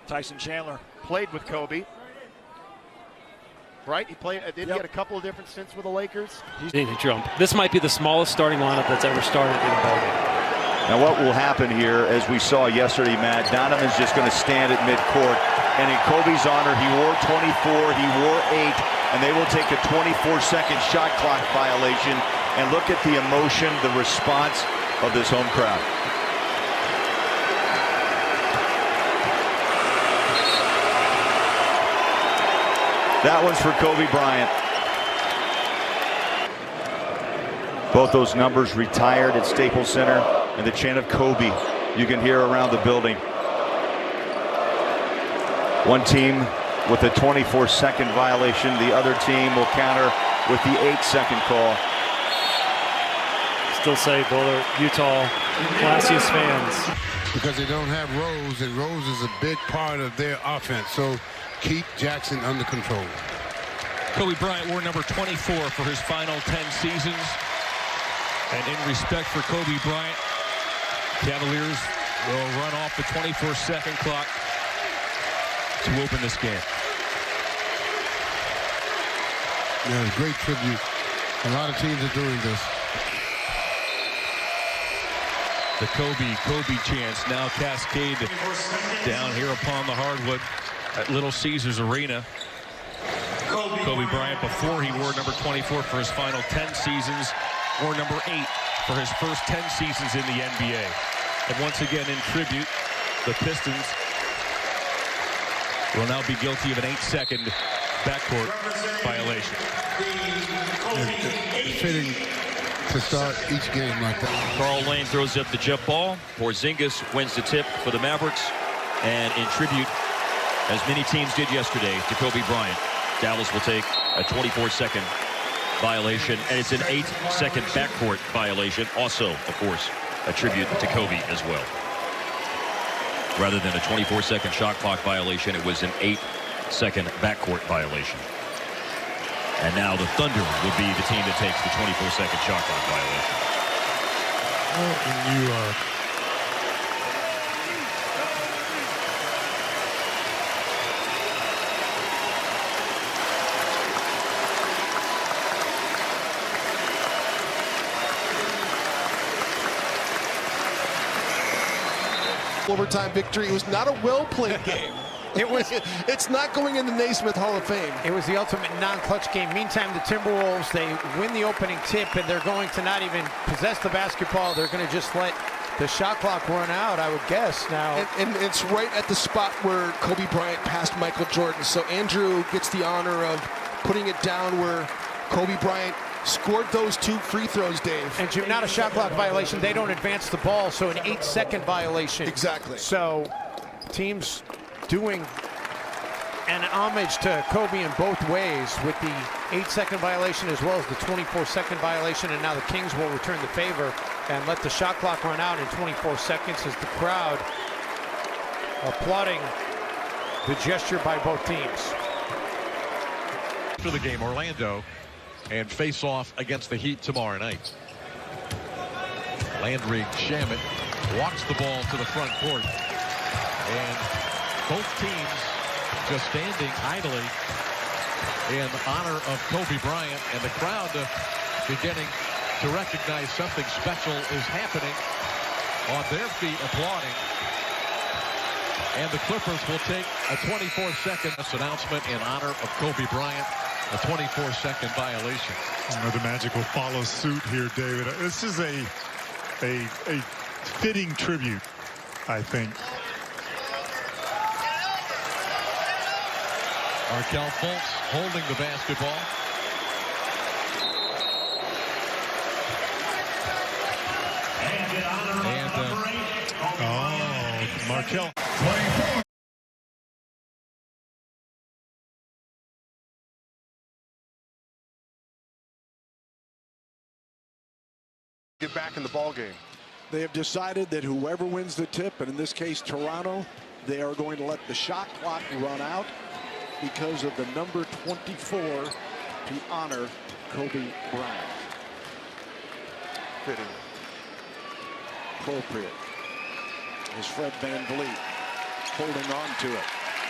Tyson Chandler played with Kobe. Right? He played. He had a couple of different stints with the Lakers. This might be the smallest starting lineup that's ever started in a ball game. Now what will happen here, as we saw yesterday, Matt, Donovan's just going to stand at midcourt, and in Kobe's honor, he wore 24, he wore 8, and they will take a 24-second shot clock violation. And look at the emotion, the response of this home crowd. That one's for Kobe Bryant. Both those numbers retired at Staples Center, and the chant of Kobe you can hear around the building. One team with a 24-second violation. The other team will counter with the 8-second call. Still say both are Utah classiest fans. Because they don't have Rose, and Rose is a big part of their offense. So keep Jackson under control. Kobe Bryant wore number 24 for his final 10 seasons. And in respect for Kobe Bryant, Cavaliers will run off the 24-second clock to open this game. Yeah, great tribute. A lot of teams are doing this. The Kobe chants now cascade down here upon the hardwood at Little Caesars Arena. Kobe Bryant, before he wore number 24 for his final 10 seasons, wore number 8 for his first 10 seasons in the NBA. And once again, in tribute, the Pistons will now be guilty of an 8-second backcourt violation. It's fitting to start each game like that. Carl Lane throws up the jump ball. Porzingis wins the tip for the Mavericks. And in tribute, as many teams did yesterday, to Kobe Bryant, Dallas will take a 24-second violation, and it's an 8-second backcourt violation. Also, of course, a tribute to Kobe as well. Rather than a 24-second shot clock violation, it was an 8-second backcourt violation. And now the Thunder will be the team that takes the 24-second shot clock violation. Overtime victory. It was not a well-played game. It's not going in the Naismith Hall of Fame. It was the ultimate non-clutch game. Meantime, the Timberwolves, they win the opening tip, and they're going to not even possess the basketball. They're going to just let the shot clock run out, I would guess now. And it's right at the spot where Kobe Bryant passed Michael Jordan. So Andrew gets the honor of putting it down where Kobe Bryant scored those 2 free throws, Dave. And Jim, not a shot clock violation. They don't advance the ball, so an 8-second violation. Exactly. So teams doing an homage to Kobe in both ways with the 8-second violation as well as the 24-second violation, and now the Kings will return the favor and let the shot clock run out in 24 seconds as the crowd applauding the gesture by both teams. After the game, Orlando and face off against the Heat tomorrow night. Landry Shamet walks the ball to the front court, and both teams just standing idly in honor of Kobe Bryant, and the crowd beginning to recognize something special is happening, on their feet applauding. And the Clippers will take a 24-second announcement in honor of Kobe Bryant, a 24-second violation. The Magic will follow suit here, David. This is a fitting tribute, I think. Markelle Fultz holding the basketball. And Markelle. Get back in the ball game. They have decided that whoever wins the tip, and in this case Toronto, they are going to let the shot clock run out because of the number 24 to honor Kobe Bryant. Fitting. Appropriate. Is Fred VanVleet. holding on to it,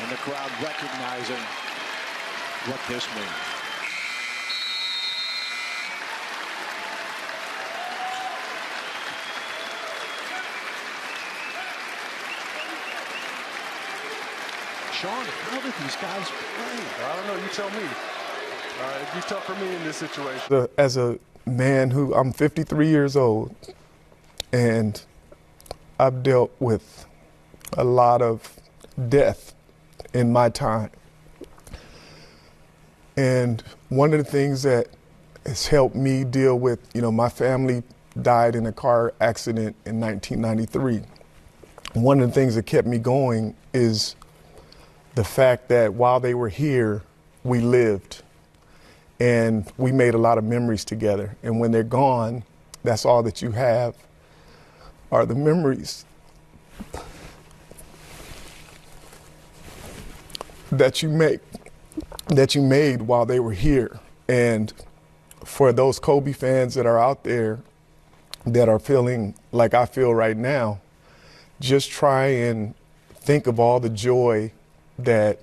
and the crowd recognizing what this means. Sean, how did these guys play? I don't know. You tell me. It'd be tough for me in this situation. As a man who, I'm 53 years old, and I've dealt with a lot of death in my time. And one of the things that has helped me deal with, my family died in a car accident in 1993. One of the things that kept me going is the fact that while they were here, we lived. And we made a lot of memories together. And when they're gone, that's all that you have are the memories that you made while they were here. And for those Kobe fans that are out there that are feeling like I feel right now, just try and think of all the joy that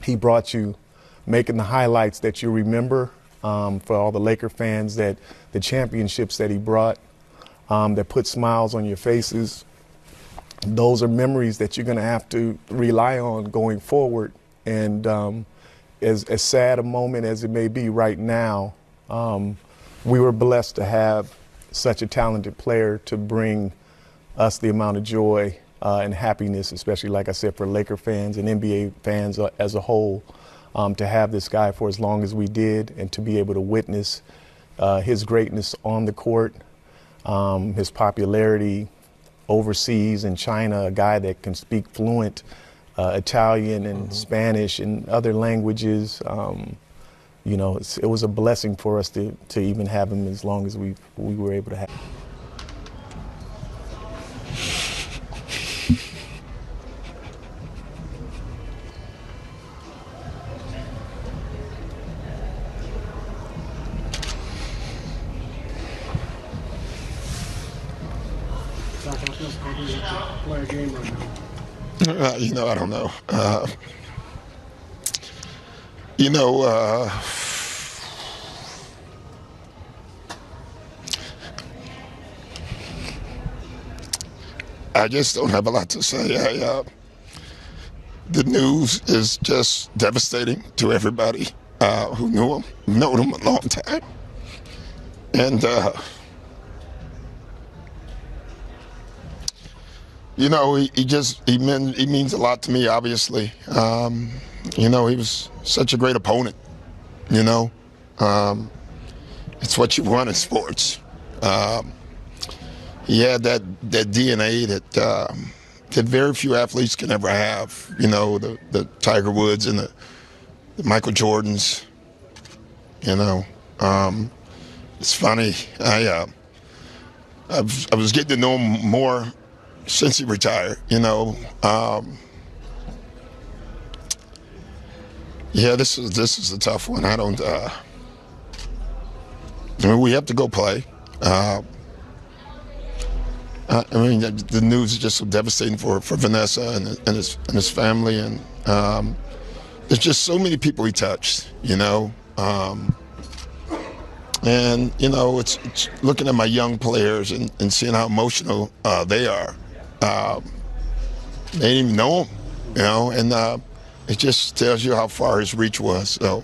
he brought you, making the highlights that you remember, for all the Laker fans, that the championships that he brought, that put smiles on your faces. Those are memories that you're going to have to rely on going forward. And as sad a moment as it may be right now, we were blessed to have such a talented player to bring us the amount of joy and happiness, especially, like I said, for Laker fans and NBA fans as a whole, to have this guy for as long as we did and to be able to witness his greatness on the court, his popularity overseas in China, a guy that can speak fluent Italian and Spanish and other languages. It was a blessing for us to even have him as long as we were able to have him. Play a game right now. I don't know. I just don't have a lot to say. The news is just devastating to everybody who knew him, known him a long time. And, he means a lot to me, obviously. He was such a great opponent, It's what you want in sports. He had that DNA that very few athletes can ever have, the Tiger Woods and the Michael Jordans, It's funny, I was getting to know him more since he retired, this is a tough one. We have to go play. The news is just so devastating for Vanessa and his family, and there's just so many people he touched, it's looking at my young players and seeing how emotional they are. They didn't even know him, and it just tells you how far his reach was. So,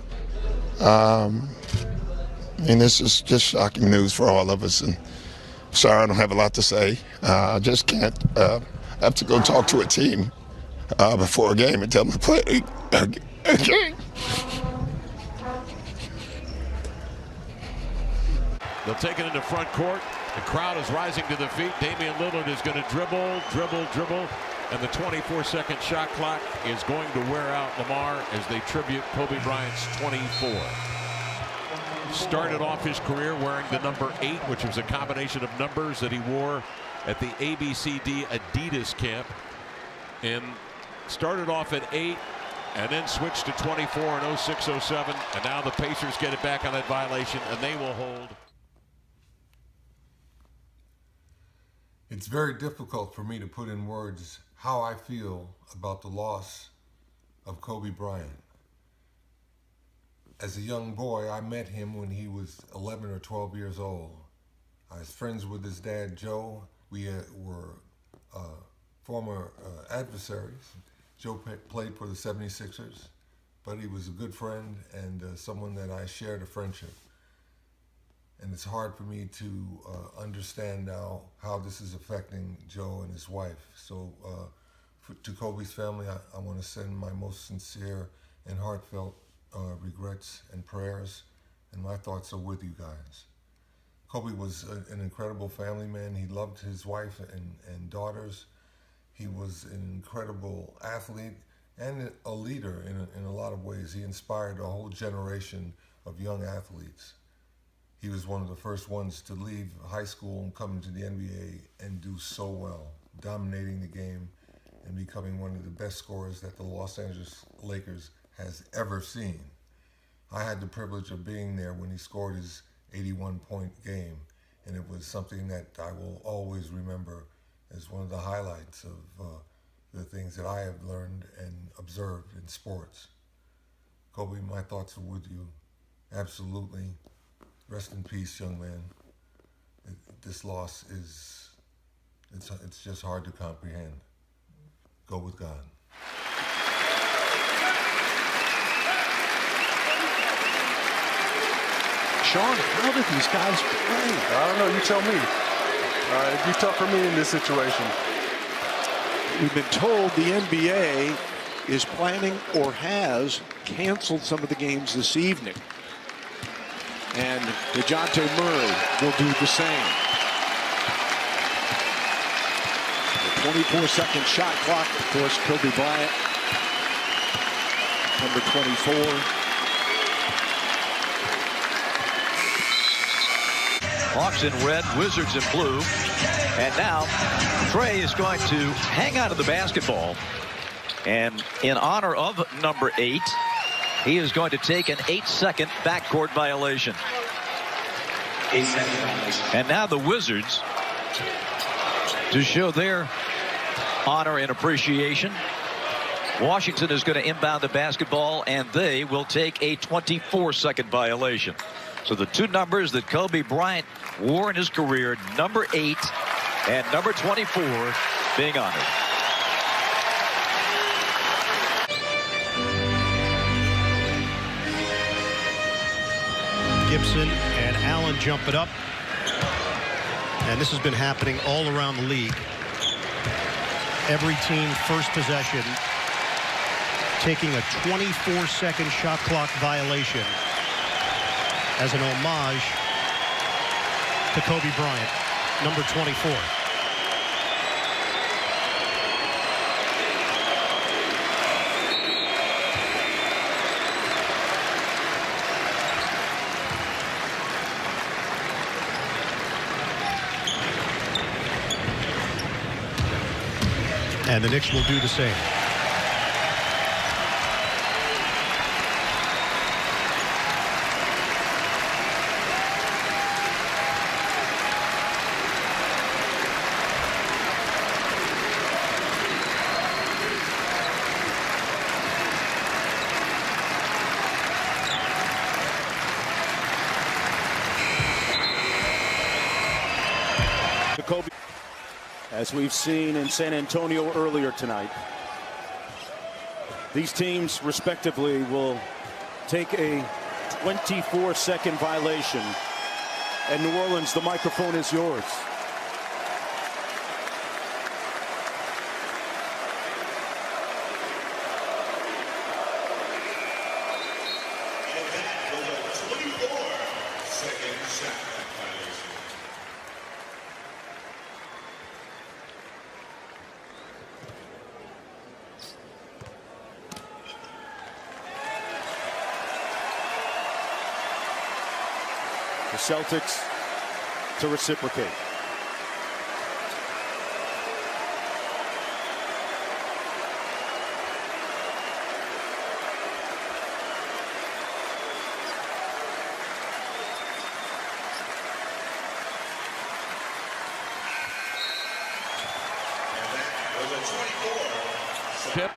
this is just shocking news for all of us. And sorry, I don't have a lot to say. I just can't. I have to go talk to a team before a game and tell them to play a game. They'll take it into front court. The crowd is rising to the feet. Damian Lillard is going to dribble. And the 24-second shot clock is going to wear out Lamar as they tribute Kobe Bryant's 24. Started off his career wearing the number 8, which was a combination of numbers that he wore at the ABCD Adidas camp. And started off at 8 and then switched to 24 in 06-07. And now the Pacers get it back on that violation, and they will hold. It's very difficult for me to put in words how I feel about the loss of Kobe Bryant. As a young boy, I met him when he was 11 or 12 years old. I was friends with his dad, Joe. We were former adversaries. Joe played for the 76ers, but he was a good friend and someone that I shared a friendship. And it's hard for me to understand now how this is affecting Joe and his wife. So to Kobe's family, I want to send my most sincere and heartfelt regrets and prayers, and my thoughts are with you guys. Kobe was an incredible family man. He loved his wife and daughters. He was an incredible athlete and a leader in a lot of ways. He inspired a whole generation of young athletes. He was one of the first ones to leave high school and come into the NBA and do so well, dominating the game and becoming one of the best scorers that the Los Angeles Lakers has ever seen. I had the privilege of being there when he scored his 81-point game, and it was something that I will always remember as one of the highlights of the things that I have learned and observed in sports. Kobe, my thoughts are with you, absolutely. Rest in peace, young man. This loss it's just hard to comprehend. Go with God. Sean, how did these guys play? I don't know. You tell me. It'd be tough for me in this situation. We've been told the NBA is planning or has canceled some of the games this evening. And DeJounte Murray will do the same. The 24-second shot clock, of course, Kobe Bryant, number 24. Hawks in red, Wizards in blue. And now Trey is going to hang out of the basketball. And in honor of number 8, he is going to take an 8-second backcourt violation. 8-second violation. And now the Wizards, to show their honor and appreciation, Washington is going to inbound the basketball, and they will take a 24-second violation. So the two numbers that Kobe Bryant wore in his career, number 8 and number 24, being honored. Gibson and Allen jump it up. And this has been happening all around the league. Every team first possession taking a 24-second shot clock violation as an homage to Kobe Bryant, number 24. And the Knicks will do the same. Kobe, as we've seen in San Antonio earlier tonight. These teams, respectively, will take a 24-second violation. And New Orleans, the microphone is yours. The Celtics to reciprocate.